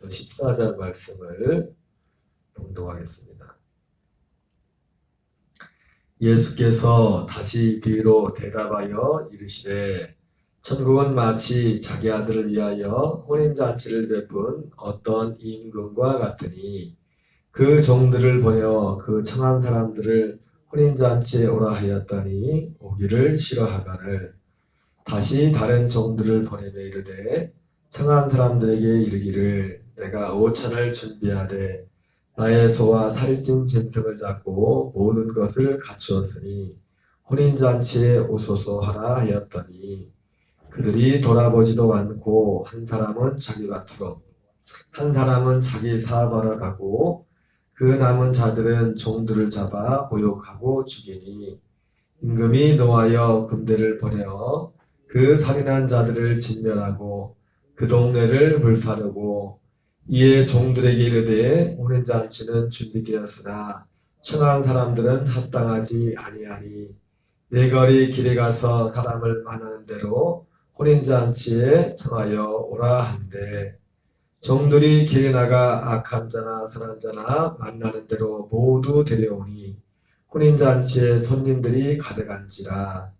14절 말씀을 봉독하겠습니다. 예수께서 다시 비유로 대답하여 이르시되 천국은 마치 자기 아들을 위하여 혼인잔치를 베푼 어떤 임금과 같으니 그 종들을 보내어 그 청한 사람들을 혼인잔치에 오라 하였더니 오기를 싫어하거늘 다시 다른 종들을 보내며 이르되 청한 사람들에게 이르기를 내가 5천을 준비하되 나의 소와 살찐 짐승을 잡고 모든 것을 갖추었으니 혼인잔치에 오소서 하라 하였더니 그들이 돌아보지도 않고 한 사람은 자기 밭으로 한 사람은 자기 사업하러 가고 그 남은 자들은 종들을 잡아 모욕하고 죽이니 임금이 노하여 군대를 보내어 그 살인한 자들을 진멸하고 그 동네를 불사르고 이에 종들에게 이르되 혼인잔치는 준비되었으나 청한 사람들은 합당하지 아니하니 내 거리 길에 가서 사람을 만나는 대로 혼인잔치에 청하여 오라 한대 종들이 길에 나가 악한 자나 선한 자나 만나는 대로 모두 데려오니 혼인잔치에 손님들이 가득한지라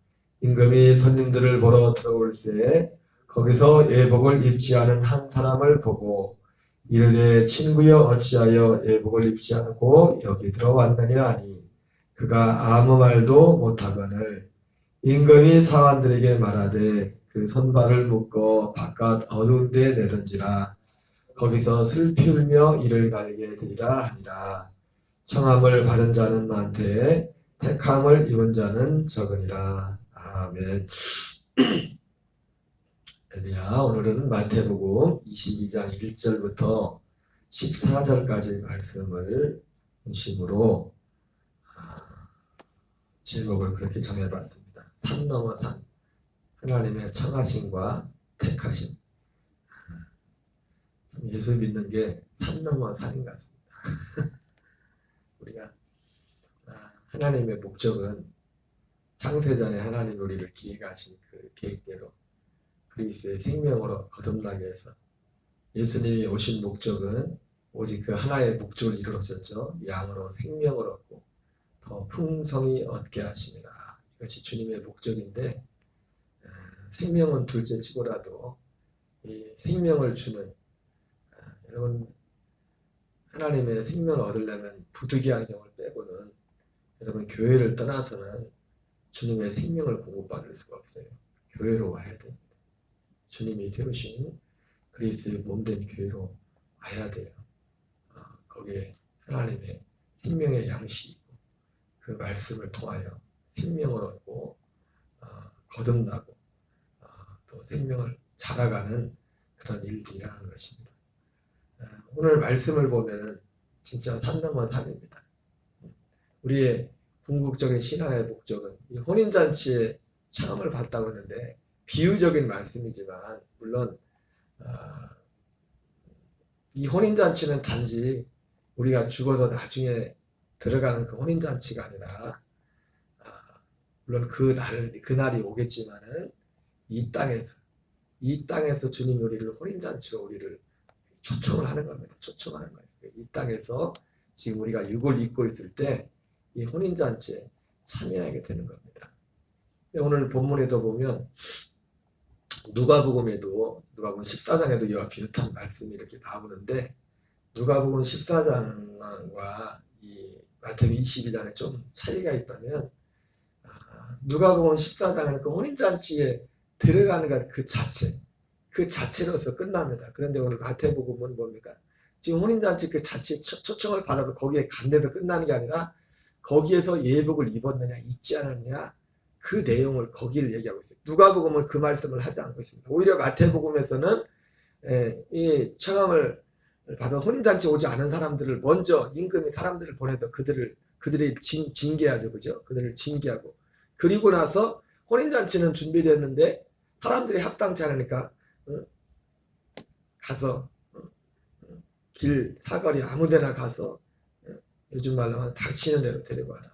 임금이 손님들을 보러 들어올새 거기서 예복을 입지 않은 한 사람을 보고 이르되 친구여 어찌하여 예복을 입지 않고 여기 들어왔느냐 하니 그가 아무 말도 못하거늘 임금이 사환들에게 말하되 그 손발을 묶어 바깥 어두운 데 내던지라 거기서 슬피 울며 이를 가게 되리라 하니라 청함을 받은 자는 많되 택함을 입은 자는 적으니라. 아멘. 할렐루야. 오늘은 마태복음 22장 1절부터 14절까지 말씀을 중심으로 제목을 그렇게 정해봤습니다. 산 넘어 산, 하나님의 청하심과 택하심. 예수 믿는 게 산 넘어 산인 것 같습니다. 우리가 하나님의 목적은 창세전에 하나님 우리를 기획하신 그 계획대로 그리스도의 생명으로 거듭나게 해서 예수님이 오신 목적은 오직 그 하나의 목적을 이루어졌죠. 양으로 생명을 얻고 더 풍성히 얻게 하시니라. 이것이 주님의 목적인데 생명은 둘째 치고라도 이 생명을 주는 여러분 하나님의 생명을 얻으려면 부득이한 경우를 빼고는 여러분 교회를 떠나서는 주님의 생명을 공급받을 수가 없어요. 교회로 와야 됩니다. 주님이 세우신 그리스도의 몸된 교회로 와야 돼요. 거기에 하나님의 생명의 양식이고 그 말씀을 통하여 생명을 얻고 거듭나고 또 생명을 자라가는 그런 일들이라는 것입니다. 오늘 말씀을 보면 진짜 산 넘어 산입니다. 우리의 궁극적인 신앙의 목적은 이 혼인잔치에 청함을 받다고 하는데 비유적인 말씀이지만 물론 이 혼인잔치는 단지 우리가 죽어서 나중에 들어가는 그 혼인잔치가 아니라 물론 그날이 오겠지만은 이 땅에서 주님이 우리를 혼인잔치로 우리를 초청을 하는 겁니다. 초청하는 거예요. 이 땅에서 지금 우리가 육을 입고 있을 때 이 혼인잔치에 참여하게 되는 겁니다. 오늘 본문에도 보면 누가복음 14장에도 이와 비슷한 말씀이 이렇게 나오는데 누가복음 14장과 이 마태복음 22장에 좀 차이가 있다면 누가복음 14장은 그 혼인잔치에 들어가는 것 그 자체로서 끝납니다. 그런데 오늘 마태복음은 뭡니까? 지금 혼인잔치 그 자체 초청을 받아서 거기에 간 데서 끝나는 게 아니라 거기에서 예복을 입었느냐 입지 않았느냐 그 내용을 거기를 얘기하고 있어요. 누가복음은 그 말씀을 하지 않고 있습니다. 오히려 마태복음에서는 이 청함을 받아 혼인잔치 오지 않은 사람들을 먼저 임금이 사람들을 보내서 그들이 징계하죠, 그죠? 그들을 징계하고 그리고 나서 혼인잔치는 준비됐는데 사람들이 합당치 않으니까 가서 길 사거리 아무데나 가서 요즘 말로 하면 닥치는 대로 데리고 와라.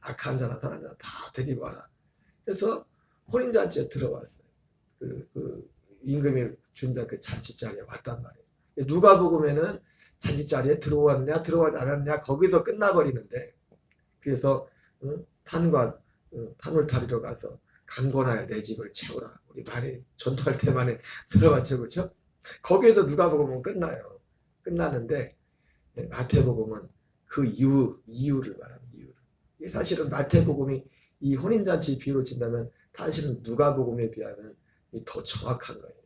악한 자나 선한 자나 다 데리고 와라. 그래서 혼인잔치에 들어왔어요. 그 임금이 준비한 그 잔치장에 왔단 말이에요. 누가복음에는 잔치자리에 들어왔냐 들어가지 않았냐 거기서 끝나버리는데, 그래서 탄을 타리러 가서 강권하여 내 집을 채우라, 우리 많이 전도할 때만에 들어봤죠, 그렇죠? 거기에서 누가복음은 끝나요. 끝나는데 마태복음은 그 이유를 말합니다. 이유를. 사실은 마태복음이 이 혼인잔치 비유로 친다면 사실은 누가복음에 비하면 더 정확한 거예요.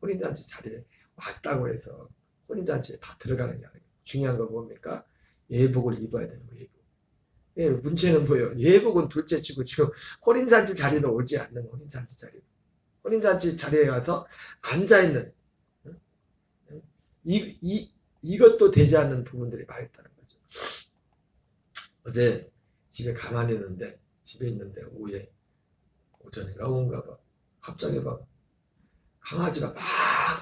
혼인잔치 자리에 왔다고 해서 혼인잔치에 다 들어가는 게 아니에요. 중요한 건 뭡니까? 예복을 입어야 되는 거예요. 예, 문제는 뭐예요? 예복은 둘째 치고 지금 혼인잔치 자리도 오지 않는 혼인잔치 자리. 혼인잔치 자리에 가서 앉아있는, 이것도 되지 않는 부분들이 많이 있다는 거죠. 어제 집에 가만히 있는데, 집에 있는데 오후에 오전인가 오후인가 봐, 갑자기 막 강아지가 막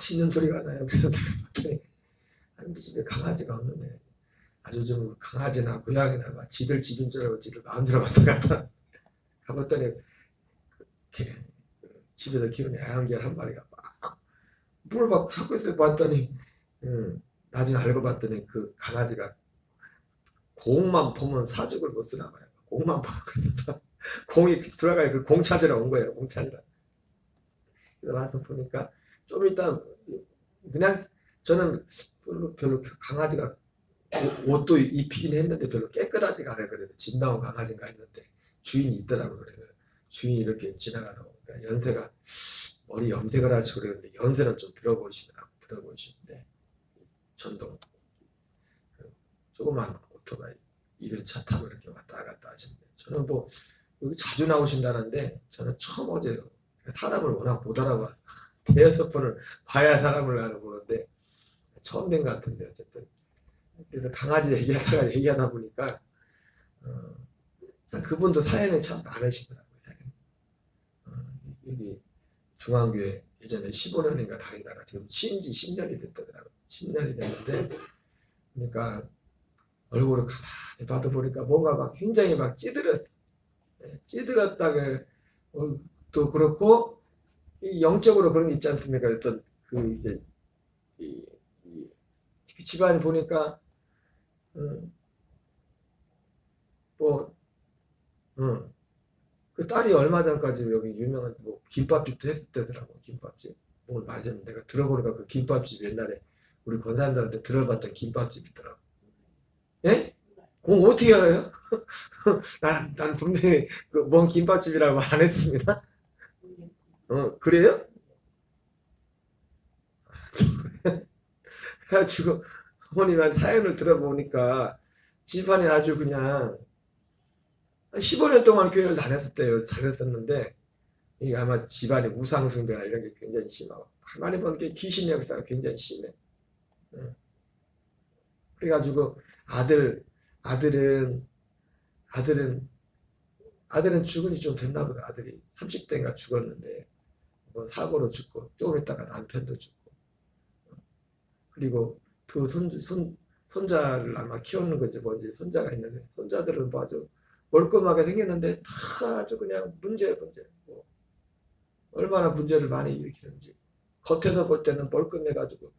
짖는 소리가 나요. 그래서 내가 봤더니 우리 집에 강아지가 없는데, 아주 좀 강아지나 고양이나 막 지들 집인 줄 알고 지들 마음대로 왔다 갔다 가봤더니 집에서 키우는 애완견 한 마리가 막 물을 막 찾고 있어요. 봤더니 나중에 알고 봤더니 그 강아지가 공만 보면 사죽을 못 쓰나 봐요. 공만 보면. 그래서 공이 들어가야 그 공 찾으러 온 거예요. 공 찾으러. 그래서 와서 보니까 좀 이따 그냥 저는 별로 강아지가 옷도 입히긴 했는데 별로 깨끗하지가 않아요. 그래서 집 나온 강아지인가 했는데 주인이 있더라고요. 그래서 주인이 이렇게 지나가다 보니까 연세가 머리 염색을 하시고 그랬는데 연세는 좀 들어보이시는데 전동 조그만 오토바이 1륜차 타고 이렇게 왔다 갔다 하시는데, 저는 뭐 여기 자주 나오신다는데 저는 처음 어제요. 사람을 워낙 못 알아봐서 대여섯 번을 봐야 사람을 알아보는데 처음 뵌 것 같은데, 어쨌든 그래서 강아지 얘기하다 보니까 그분도 사연이 참 많으시더라고요. 여기 중앙교회 예전에 15년인가 다니다가 지금 쉬인 지 10년이 됐더라고요. 10년이 됐는데, 그러니까 얼굴을 가만히 봐도 보니까 뭔가 막 굉장히 막 찌들었어. 찌들었다가 또 그렇고 영적으로 그런 게 있지 않습니까? 어떤 그 이제 집안이 보니까 그 딸이 얼마 전까지 여기 유명한 뭐 김밥집도 했을 때더라고. 김밥집. 뭘 맞았는데 내가 들어보니까 그 김밥집 옛날에 우리 권사님들한테 들어봤던 김밥집 있더라고. 예? 어떻게 알아요? 난 분명히 뭔 김밥집이라고 안 했습니다. 그래요? 그래가지고 어머님한 사연을 들어보니까 집안이 아주 그냥 15년 동안 교회를 다녔었대요. 다녔었는데 이게 아마 집안의 우상숭배나 이런 게 굉장히 심하고 가만히 보는 게 귀신 역사가 굉장히 심해. 그래가지고 아들은 죽은 지 좀 됐나 보다. 아들이 30대인가 죽었는데 뭐 사고로 죽고 조금 있다가 남편도 죽고, 그리고 두 손자를 아마 키우는 건지 뭔지 손자가 있는데 손자들은 뭐 아주 멀끔하게 생겼는데 다 아주 그냥 문제. 뭐 얼마나 문제를 많이 일으키는지 겉에서 볼 때는 멀끔해가지고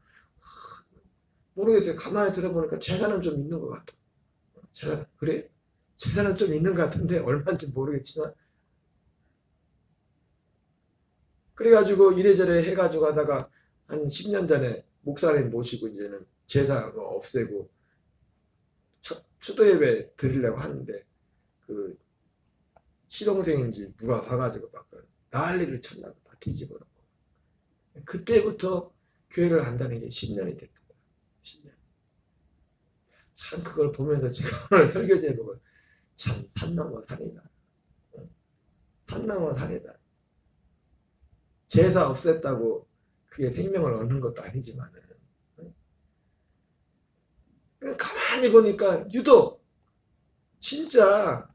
모르겠어요. 가만히 들어보니까 재산은 좀 있는 것 같아. 그래? 재산은 좀 있는 것 같은데 얼마인지 모르겠지만, 그래가지고 이래저래 해가지고 하다가 한 10년 전에 목사님 모시고 이제는 제사 없애고 추도예배 드리려고 하는데 그 시동생인지 누가 봐가지고 막 난리를 쳤나 봐. 뒤집어 놓고. 그때부터 교회를 안다는 게 10년이 됐던 거야. 10년. 참 그걸 보면서 제가 오늘 설교 제목을 참 산 넘어 산이다. 산 넘어 산이다. 제사 없앴다고 그게 생명을 얻는 것도 아니지만 가만히 보니까 유독 진짜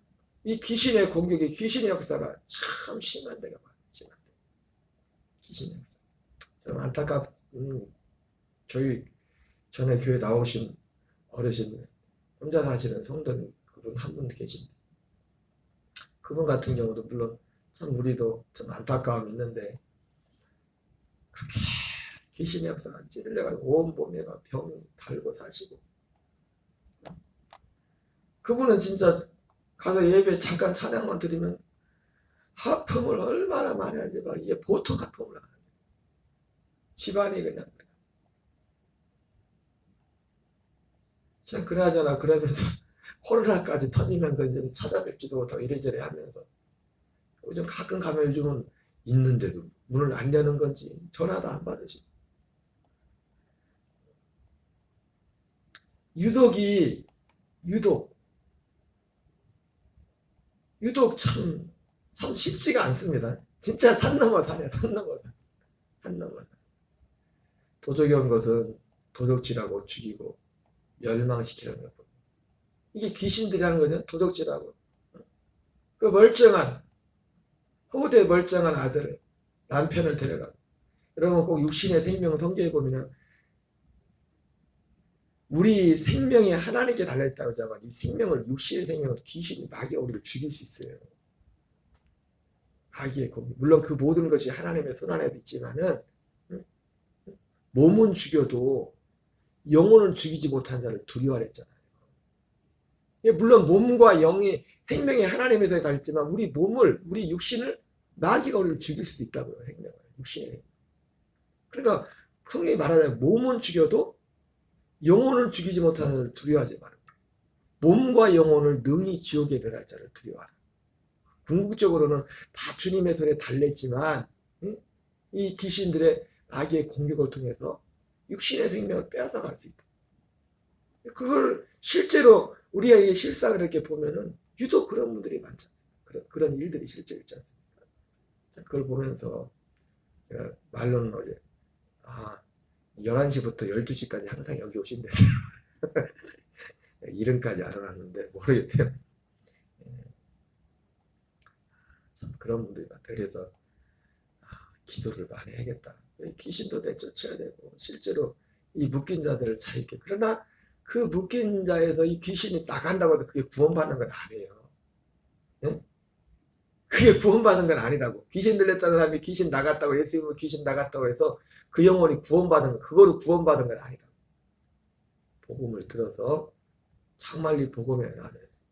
이 귀신의 공격이, 귀신의 역사가 참 심한 데가 많지만 귀신의 역사. 좀 저희 전에 교회 나오신 어르신 혼자 사시는 성도님 그분 한 분 계신데, 그분 같은 경우도 물론 참 우리도 좀 안타까움이 있는데 그렇게 귀신의 역사가 찌들려가지고 온몸에 막 병 달고 사시고, 그분은 진짜 가서 예배 잠깐 찬양만 드리면 하품을 얼마나 많이 하는지 막 이게 보통 하품을 안 하는 집안이 그냥 참 그나저나 그러면서 코로나까지 터지면서 이제 찾아뵙지도 못하고 이래저래 하면서 요즘 가끔 가면 요즘은 있는데도 문을 안 여는 건지 전화도 안 받으시고, 유독 참 쉽지가 않습니다. 진짜 산 넘어 산이야. 산 넘어 산. 산 넘어 산. 도적이 온 것은 도적질하고 죽이고 멸망시키는 것. 이게 귀신들이라는 거죠. 도적질하고. 그 멀쩡한 후대 멀쩡한 아들을, 남편을 데려가고. 여러분 꼭 육신의 생명 성경에 보면 우리 생명이 하나님께 달려있다고 하지만 이 생명을, 육신의 생명을 귀신이, 마귀가 우리를 죽일 수 있어요. 마귀의 공격. 물론 그 모든 것이 하나님의 손 안에 있지만은 몸은 죽여도 영혼은 죽이지 못한 자를 두려워하라 했잖아요. 물론 몸과 영이, 생명이 하나님에서 달렸지만 우리 몸을, 우리 육신을 마귀가 우리를 죽일 수도 있다고요. 생명을, 육신의. 그러니까 성경이 말하자면 몸은 죽여도 영혼을 죽이지 못하는 자를 두려워하지 말라. 몸과 영혼을 능히 지옥에 멸할 자를 두려워하라. 궁극적으로는 다 주님의 손에 달렸지만 이 귀신들의 악의 공격을 통해서 육신의 생명을 빼앗아갈 수 있다. 그걸 실제로 우리에게 실상을 이렇게 보면은 유독 그런 분들이 많지 않습니까? 그런 일들이 실제 있지 않습니까? 그걸 보면서 제가 말로는 어제 11시부터 12시까지 항상 여기 오신대. 이름까지 알아놨는데 모르겠어요. 참 그런 분들이 많다. 그래서 기도를 많이 해야겠다. 귀신도 내쫓아야 되고, 실제로 이 묶인 자들을 자유케. 그러나 그 묶인 자에서 이 귀신이 나간다고 해서 그게 구원받는 건 아니에요. 네? 그게 구원받는 건 아니라고. 귀신 들렸다는 사람이 귀신 나갔다고, 예수 이름으로 귀신 나갔다고 해서 그 영혼이 구원받은 건, 그거로 구원받은 건 아니라고. 복음을 들어서 정말 복음에 안에서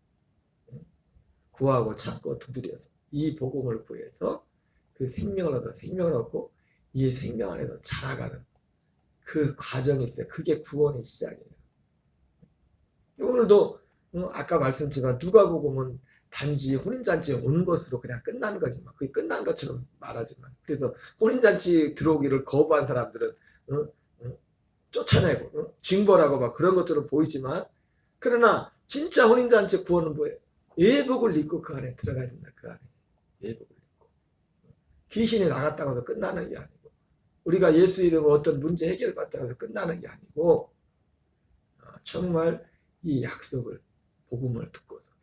구하고 찾고 두드려서 이 복음을 구해서 그 생명을 얻어 생명을 얻고 이 생명 안에서 자라가는 그 과정이 있어요. 그게 구원의 시작이에요. 오늘도 아까 말씀드렸지만 누가복음은 단지 혼인잔치에 온 것으로 그냥 끝나는 거지만, 그게 끝난 것처럼 말하지만, 그래서 혼인잔치 들어오기를 거부한 사람들은 쫓아내고 징벌하고 막 그런 것처럼 보이지만, 그러나 진짜 혼인잔치 구원은 뭐예요? 예복을 입고 그 안에 들어가야 된다. 그 안에 예복을 입고 귀신이 나갔다고 해서 끝나는 게 아니고, 우리가 예수 이름으로 어떤 문제 해결받다고 해서 끝나는 게 아니고, 정말 이 약속을, 복음을 듣고서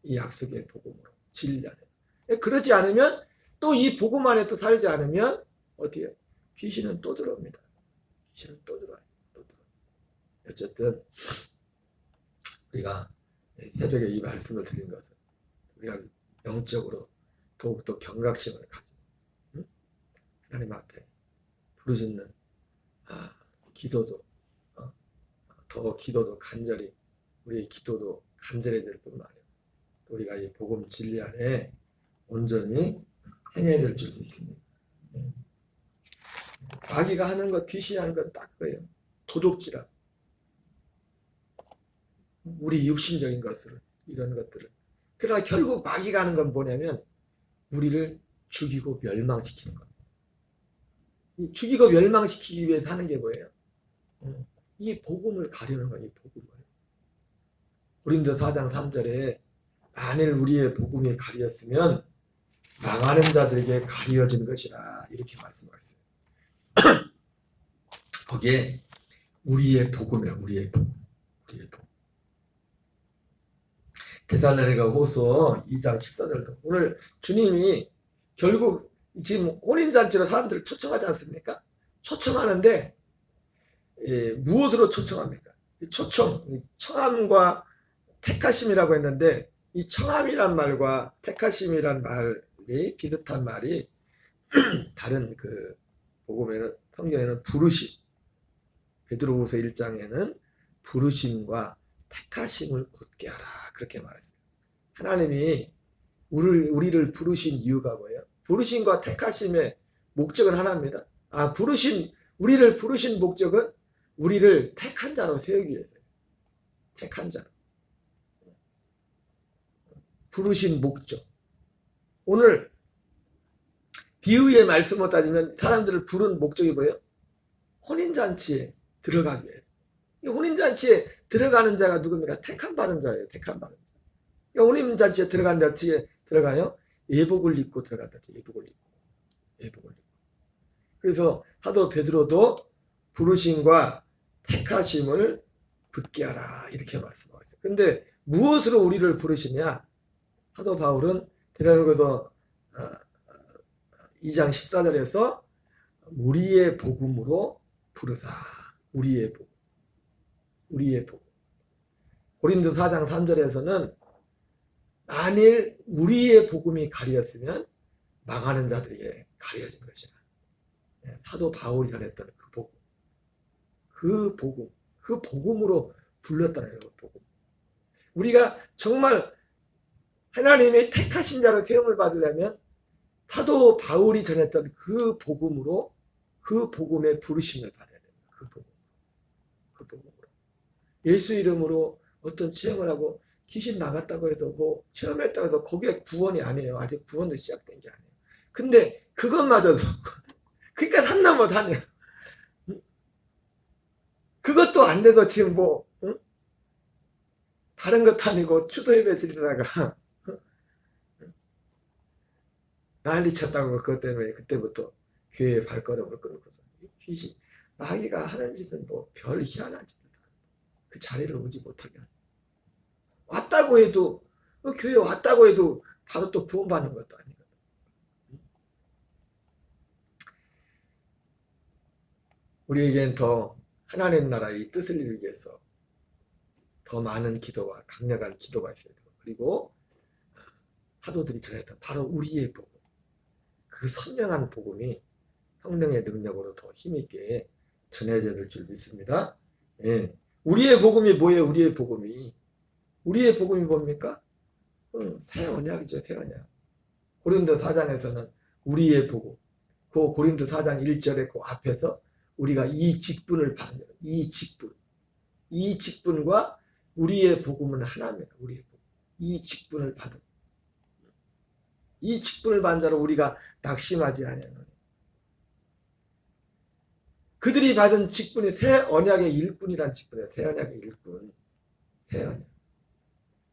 이 약속의 복음으로 진리 안에서, 그러지 않으면, 또 이 복음 안에 또 살지 않으면 어떻게 해요? 귀신은 또 들어옵니다. 귀신은 또 들어와요. 또 들어와요. 어쨌든 우리가 새벽에 이 말씀을 드린 것은 우리가 영적으로 더욱더 경각심을 가지고 하나님 앞에 부르짖는 기도도 더 기도도 간절히, 우리의 기도도 간절해질 뿐만 아니라 우리가 이 복음 진리 안에 온전히 행해야 될 줄 믿습니다. 마귀가 하는 것, 귀신이 하는 건 딱 그거예요. 도둑질하고 우리 육신적인 것을, 이런 것들을. 그러나 결국 마귀가 하는 건 뭐냐면 우리를 죽이고 멸망시키는 겁니다. 이 죽이고 멸망시키기 위해서 하는 게 뭐예요? 이 복음을 가려는 거예요. 이 복음을. 고린도 4장 3절에 만일 우리의 복음이 가리었으면 망하는 자들에게 가리어진 것이라, 이렇게 말씀하셨어요. 거기에 우리의 복음이야. 우리의 복음. 우리의 복음. 데살로니가 후서 2장 14절도, 오늘 주님이 결국 지금 혼인잔치로 사람들을 초청하지 않습니까? 초청하는데 무엇으로 초청합니까? 청함과 택하심이라고 했는데, 이 청함이란 말과 택하심이란 말이 비슷한 말이 다른 그 복음에는 성경에는 부르심, 베드로후서 1장에는 부르심과 택하심을 곧게 하라 그렇게 말했어요. 하나님이 우리를 부르신 이유가 뭐예요? 부르심과 택하심의 목적은 하나입니다. 우리를 부르신 목적은 우리를 택한 자로 세우기 위해서예요. 택한 자로. 부르신 목적. 오늘 비유의 말씀으로 따지면 사람들을 부른 목적이 뭐예요? 혼인잔치에 들어가기 위해서. 이 혼인잔치에 들어가는 자가 누굽니까? 택함 받은 자예요. 택함 받은 자. 혼인잔치에 들어가는 자 어떻게 들어가요? 예복을 입고 들어간다. 예복을 입고. 그래서 사도 베드로도 부르심과 택하심을 붙게 하라 이렇게 말씀하고 있어요. 그런데 무엇으로 우리를 부르시냐? 사도 바울은 데살로니가서 2장 14절에서 우리의 복음으로 부르사. 우리의 복음. 고린도 4장 3절에서는 만일 우리의 복음이 가리었으면 망하는 자들에게 가려진 것이야. 사도 바울이 전했던 그 복음으로 불렀다는 거예요. 복음. 우리가 정말 하나님의 택하신 자로 세움을 받으려면 사도 바울이 전했던 그 복음으로, 그 복음의 부르심을 받아야 됩니다. 그 복음으로. 예수 이름으로 어떤 체험을 하고 귀신 나갔다고 해서 뭐 체험했다고 해서 거기에 구원이 아니에요. 아직 구원도 시작된 게 아니에요. 근데 그것마저도 그러니까 산 넘어 산이에요. 그것도 안 돼서 지금 다른 것도 아니고 추도 예배 드리다가 난리 쳤다고 그것 때문에 그때부터 교회의 발걸음을 끊고서 귀신 마귀가 하는 짓은 별 희한한 짓을 그 자리를 오지 못하게 하는. 왔다고 해도 교회 왔다고 해도 바로 또 구원받는 것도 아니거든. 우리에겐 더 하나님 나라의 뜻을 이루기 위해서 더 많은 기도와 강력한 기도가 있어야 되고, 그리고 사도들이 전했던 바로 우리의 복음, 그 선명한 복음이 성령의 능력으로 더 힘있게 전해져야 될 줄 믿습니다. 예. 우리의 복음이 뭐예요? 우리의 복음이 뭡니까? 새 언약이죠. 새 언약. 고린도 4장에서는 우리의 복음, 그 고린도 4장 1절에 그 앞에서 우리가 이 직분을 받는, 이 직분과 우리의 복음은 하나입니다. 우리의 복음. 이 직분을 받은 자로 우리가 낙심하지 아니하노니. 그들이 받은 직분이 새 언약의 일꾼이란 직분이에요. 새 언약의 일꾼. 새 언약.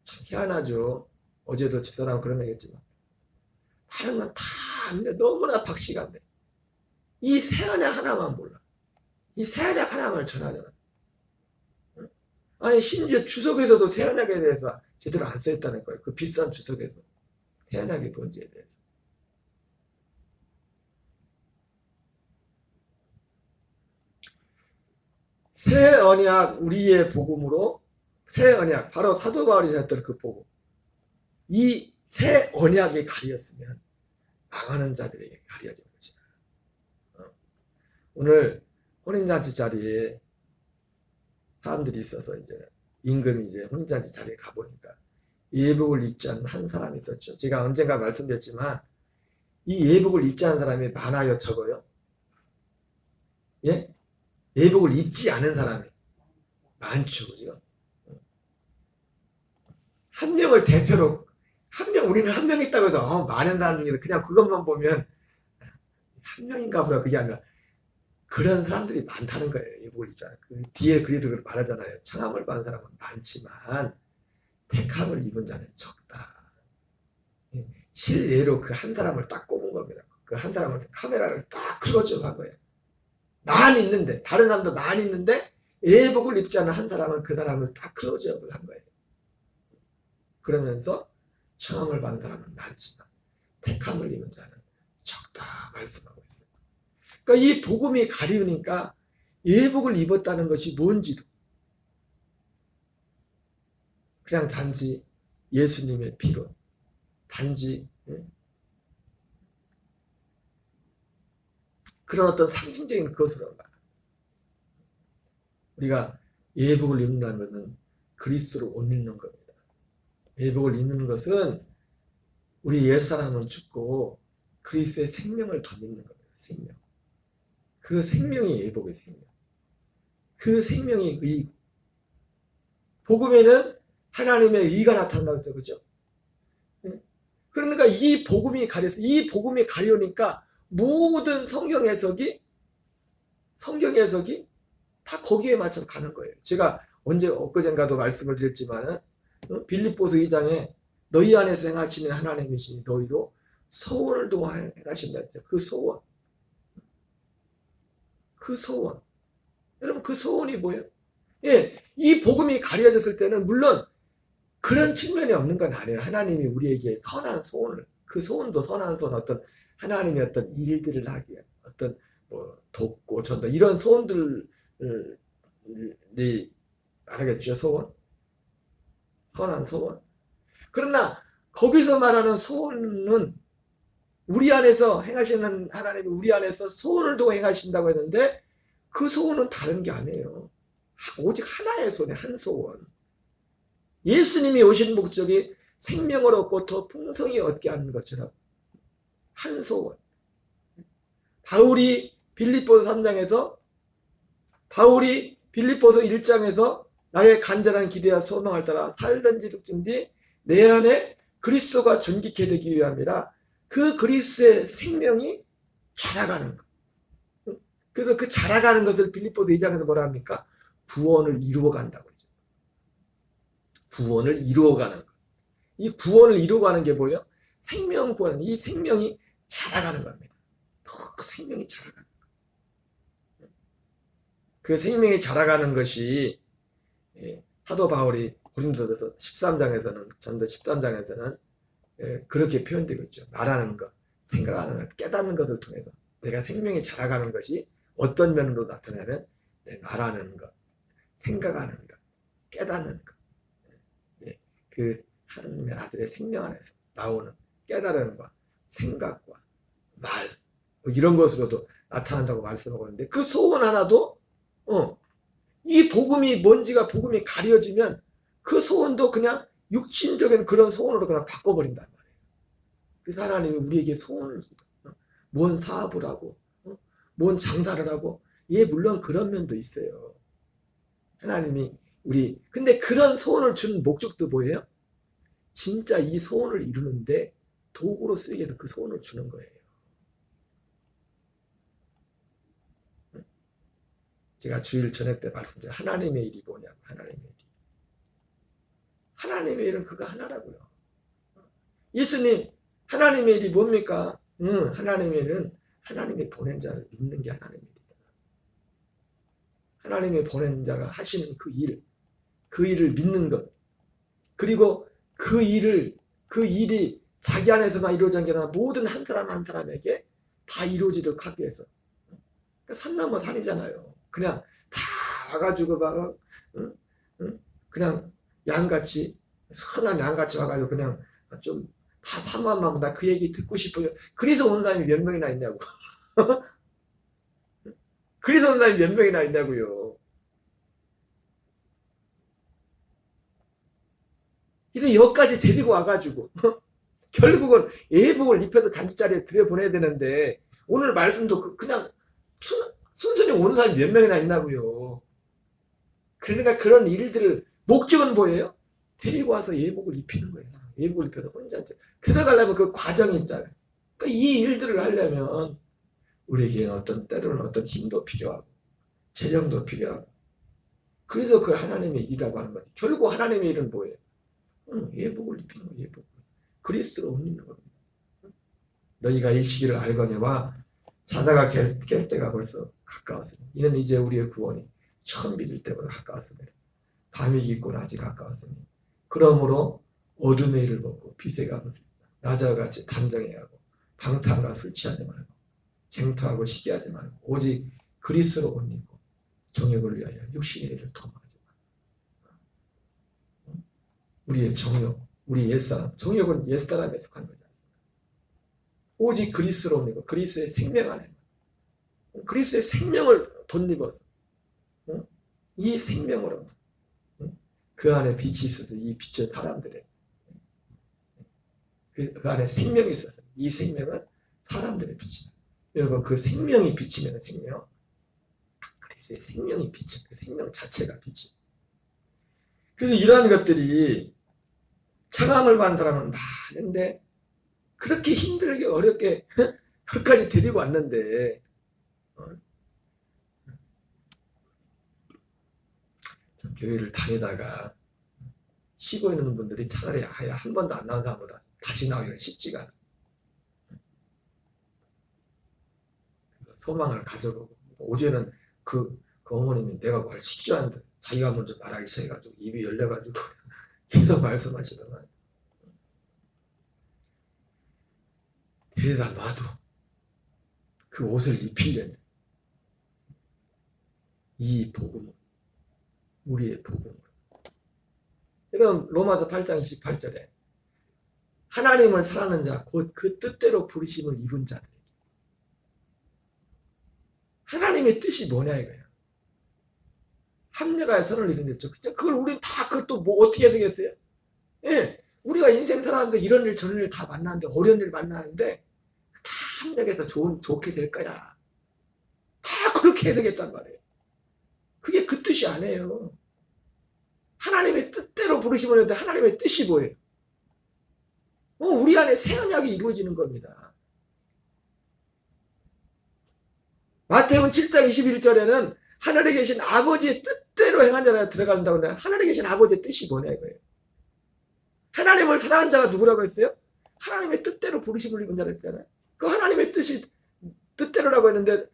참 희한하죠. 어제도 집사람 그런 얘기했지만 다른 건 다 아는데 너무나 박시가 안 돼. 이 새 언약 하나만 몰라. 이 새 언약 하나만 전하잖아. 아니 심지어 주석에서도 새 언약에 대해서 제대로 안 써있다는 거예요. 그 비싼 주석에서 새 언약의 본질에 대해서. 새 언약 우리의 복음으로, 새 언약 바로 사도 바울이 전했던 그 복음, 이 새 언약에 가리었으면 망하는 자들에게 가려진 것이야. 오늘 혼인잔치 자리에 사람들이 있어서 이제 임금이 이제 혼인잔치 자리에 가보니까 예복을 입지 않은 한 사람이 있었죠. 제가 언젠가 말씀드렸지만 이 예복을 입지 않은 사람이 많아요, 적어요? 예? 예복을 입지 않은 사람이 많죠, 그죠? 한 명을 대표로, 우리는 한 명 있다고 해서 많은 사람 중에서 그냥 그것만 보면 한 명인가 보다, 그게 아니라 그런 사람들이 많다는 거예요. 예복을 입지 않은. 그 뒤에 그래서 말하잖아요. 청함을 받은 사람은 많지만 택함을 입은 자는 적다. 실례로 그 한 사람을 딱 꼽은 겁니다. 그 한 사람을 카메라를 딱 클로즈업 한 거예요. 많이 있는데, 다른 사람도 많이 있는데 예복을 입지 않은 한 사람은 그 사람을 딱 클로즈업을 한 거예요. 그러면서 청함을 받은 사람은 많지만 택함을 입은 자는 적다 말씀하고 있어요. 그러니까 이 복음이 가리우니까 예복을 입었다는 것이 뭔지도, 그냥 단지 예수님의 피로, 단지 그런 어떤 상징적인 것으로 우리가 예복을 입는다는 것은 그리스도로 옷 입는 겁니다. 예복을 입는 것은 우리 옛사람은 죽고 그리스도의 생명을 더 믿는 겁니다. 생명. 그 생명이 예복의 생명. 그 생명이 의. 복음에는 하나님의 의가 나타난다고 했죠. 그죠? 그러니까 이 복음이 가려니까 모든 성경 해석이 다 거기에 맞춰서 가는 거예요. 제가 엊그젠가도 말씀을 드렸지만 빌립보서 2장에 너희 안에서 행하시는 하나님이시니 너희로 소원을 도와 행하신다 했죠. 그 소원. 여러분 그 소원이 뭐예요? 예, 이 복음이 가려졌을 때는 물론 그런 측면이 없는 건 아니에요. 하나님이 우리에게 선한 소원을, 그 소원도 선한 소원, 어떤 하나님의 어떤 일들을 하기 위한 어떤 뭐 돕고 전도 이런 소원들이 알겠죠? 소원, 선한 소원. 그러나 거기서 말하는 소원은 우리 안에서 행하시는 하나님이 우리 안에서 소원을 두고 행하신다고 했는데 그 소원은 다른 게 아니에요. 오직 하나의 소원이 한 소원. 예수님이 오신 목적이 생명을 얻고 더 풍성히 얻게 하는 것처럼 한 소원. 바울이 빌립보서 1장에서 나의 간절한 기대와 소망을 따라 살든지 죽든지 내 안에 그리스도가 존귀케 되기 위함이라 그 그리스도의 생명이 자라가는 것. 그래서 그 자라가는 것을 빌립보서 2장에서 뭐라 합니까? 구원을 이루어간다고 그러죠. 구원을 이루어가는 것. 이 구원을 이루어가는 게 뭐예요? 생명 구원. 이 생명이 자라가는 겁니다. 더 생명이 자라가는 것. 그 생명이 자라가는 것이 사도 바울이 고린도전서 13장에서는 전서 13장에서는 그렇게 표현되고 있죠. 말하는 것, 생각하는 것, 깨닫는 것을 통해서 내가 생명이 자라가는 것이 어떤 면으로 나타나면 내 말하는 것, 생각하는 것, 깨닫는 것. 그 하나님의 아들의 생명 안에서 나오는 깨달음과 생각과 말 이런 것으로도 나타난다고 말씀하고 있는데 그 소원 하나도 이 복음이 뭔지가 복음이 가려지면 그 소원도 그냥 육신적인 그런 소원으로 그냥 바꿔버린단 말이에요. 그래서 하나님이 우리에게 소원을 뭔 사업을 하고 뭔 장사를 하고 물론 그런 면도 있어요. 하나님이 근데 그런 소원을 주는 목적도 뭐예요? 진짜 이 소원을 이루는데 도구로 쓰기 위해서 그 소원을 주는 거예요. 제가 주일 저녁 때 말씀드린 하나님의 일이 뭐냐고. 하나님의 일은 그거 하나라고요. 예수님 하나님의 일이 뭡니까? 하나님의 일은 하나님이 보낸 자를 믿는 게 하나님의 일이다. 하나님이 보낸 자가 하시는 그 일을 믿는 것. 그리고 그 일이 자기 안에서만 이루어진 게 아니라 모든 한 사람 한 사람에게 다 이루어지도록 하기 위해서. 그러니까 산 넘어 산이잖아요. 그냥 다 와가지고 막 그냥 양같이 선한 양같이 와가지고 그냥 좀 다 사모하면 나 그 얘기 듣고 싶어요. 그래서 온 사람이 몇 명이나 있냐고. 그래서 온 사람이 몇 명이나 있냐고요. 이제 여기까지 데리고 와가지고 결국은 예복을 입혀서 잔치자리에 들여보내야 되는데 오늘 말씀도 그냥 순순히 오는 사람이 몇 명이나 있나고요. 그러니까 그런 일들을 목적은 뭐예요? 데리고 와서 예복을 입히는 거예요. 예복을 입혀서 혼자 들어가려면 그 과정이 있잖아요. 그러니까 이 일들을 하려면 우리에게는 때로는 어떤 힘도 필요하고 재정도 필요하고 그래서 그 하나님의 일이라고 하는 거지. 결국 하나님의 일은 뭐예요? 예복을 입히는 거예요. 그리스도로 옷 입는 겁니다. 너희가 이 시기를 알거니와 자다가 깰 때가 벌써 가까웠으니 이는 이제 우리의 구원이 처음 믿을 때보다 가까웠으니 밤이 깊고 낮이 가까웠으니 그러므로 어둠의 일을 벗고 빛의 감을 낮과 같이 단정해야 하고 방탕과 술 취하지 말고 쟁투하고 시기하지 말고 오직 그리스도로 옷 입고 정욕을 위하여 육신의 일을 도모하지 말고. 우리의 정욕, 우리 옛사람, 정욕은 옛사람에 속한 거지 않습니까? 오직 그리스도로 옷 입고 그리스도의 생명 안에 그리스도의 생명을 덧입어서 이 생명으로 그 안에 빛이 있어서 이 빛의 사람들의 그 안에 생명이 있어서 이 생명은 사람들의 빛이다. 여러분 그 생명이 비치면 생명, 그리스도의 생명이 비치, 그 생명 자체가 빛이. 그래서 이러한 것들이 장암을 받은 사람은 많은데 그렇게 힘들게 어렵게 여기까지 데리고 왔는데 교회를 다니다가 쉬고 있는 분들이 차라리 아예 한 번도 안 나온 사람보다 다시 나오기가 쉽지가 않아. 소망을 가져보고 어제는 그 어머님이 내가 뭘 시키지 않는데 자기가 먼저 말하기 시작해가지고 입이 열려가지고 계속 말씀하시더만 데려다 놔도 그 옷을 입히려면 이 복음은 우리의 복음을. 그럼 로마서 8장 28절에 하나님을 사랑하는 자 곧 그 뜻대로 부르심을 입은 자들. 하나님의 뜻이 뭐냐 이거야. 합력하여 선을 이룬댔죠. 그걸 우린 다 그것도 뭐 어떻게 해석했어요? 예, 우리가 인생 살아가면서 이런 일 저런 일 다 만나는데 어려운 일 만나는데 다 합력해서 좋게 될 거야. 다 그렇게 해석했단 말이에요. 그게 그 뜻이 아니에요. 하나님의 뜻대로 부르심을 했는데 하나님의 뜻이 뭐예요? 우리 안에 새 언약이 이루어지는 겁니다. 마태복음 7장 21절에는 하늘에 계신 아버지의 뜻대로 행한 자가 들어간다고 하는데 하늘에 계신 아버지의 뜻이 뭐냐 이거예요. 하나님을 사랑한 자가 누구라고 했어요? 하나님의 뜻대로 부르심을 입은 자라 했잖아요. 그 하나님의 뜻대로라고 했는데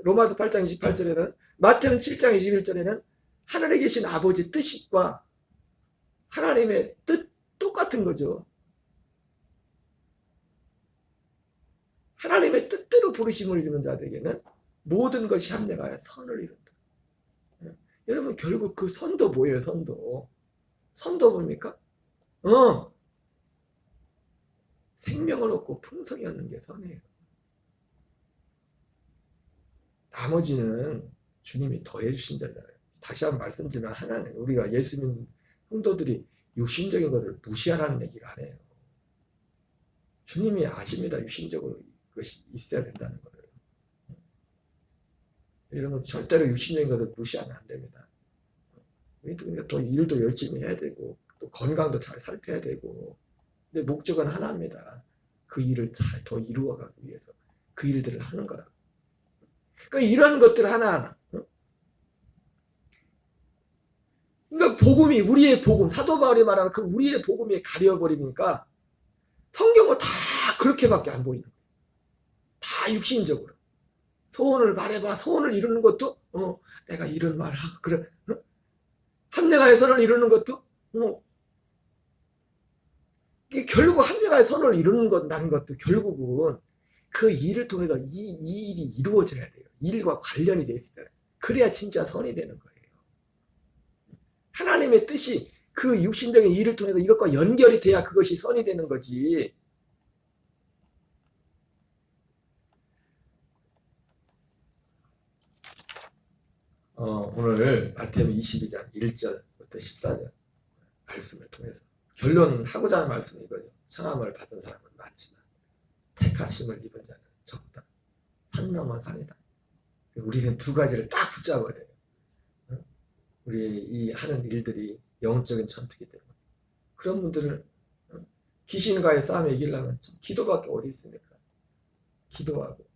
로마서 8장 28절에는 마태는 7장 21절에는 하늘에 계신 아버지의 뜻과 하나님의 뜻 똑같은 거죠. 하나님의 뜻대로 부르심을 입은 자들에게는 모든 것이 합력하여 선을 이룬다. 여러분 결국 그 선도 뭐예요? 선도 뭡니까? 생명을 얻고 풍성히 얻는 게 선이에요. 나머지는 주님이 더해 주신 자잖아요. 다시 한번 말씀드리면 하나는 우리가 예수 믿는 성도들이 육신적인 것을 무시하라는 얘기가 아니에요. 주님이 아십니다. 육신적으로 그것이 있어야 된다는 거예요. 여러분 절대로 육신적인 것을 무시하면 안 됩니다. 우리도 또 일도 열심히 해야 되고 또 건강도 잘 살펴야 되고 근데 목적은 하나입니다. 그 일을 잘 더 이루어가기 위해서 그 일들을 하는 거라고. 그러니까 이런 것들 하나하나 그러니까 복음이 우리의 복음 사도 바울이 말하는 그 우리의 복음이 가려버리니까 성경을 다 그렇게밖에 안 보이는 거예요. 다 육신적으로 소원을 말해봐. 소원을 이루는 것도 내가 이런 말 하고 그래 합력하여 선을 이루는 것도 이게 결국 합력하여 선을 이루는 것이라는 것도 결국은 그 일을 통해서 이 일이 이루어져야 돼요. 일과 관련이 돼 있어요. 그래야 진짜 선이 되는 거예요. 하나님의 뜻이 그 육신적인 일을 통해서 이것과 연결이 돼야 그것이 선이 되는 거지. 오늘 마태복음 22장 1절부터 14절 말씀을 통해서 결론하고자 하는 말씀은 이거죠. 청함을 받은 사람은 많지만 택하심을 입은 자는 적다. 산 넘어 산이다. 우리는 두 가지를 딱 붙잡아야 돼요. 우리 이 하는 일들이 영적인 전투기 때문에 그런 분들은 귀신과의 싸움에 이기려면 기도밖에 어디 있습니까? 기도하고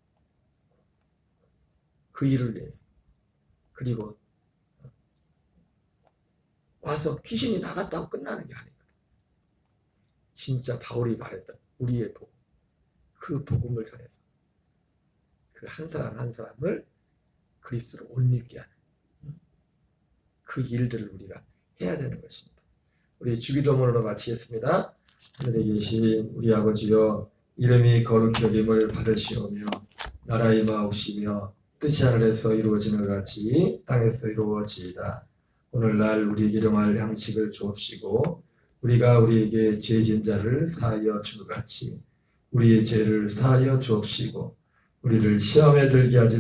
그 일을 위해서 그리고 와서 귀신이 나갔다고 끝나는 게 아니거든. 진짜 바울이 말했던 우리의 복음, 그 복음을 전해서 그 한 사람 한 사람을 그리스도로 옷 입게 하는 그 일들을 우리가 해야 되는 것입니다. 우리 주기도문으로 마치겠습니다. 하늘에 계신 우리 아버지여 이름이 거룩히 여김을 받으시오며 나라 임하옵시며 뜻이 하늘에서 이루어지는 것 같이 땅에서 이루어지이다. 오늘날 우리에게 일용할 양식을 주옵시고 우리가 우리에게 죄 지은 자를 사하여 준 것 같이 우리의 죄를 사하여 주옵시고 우리를 시험에 들게 하지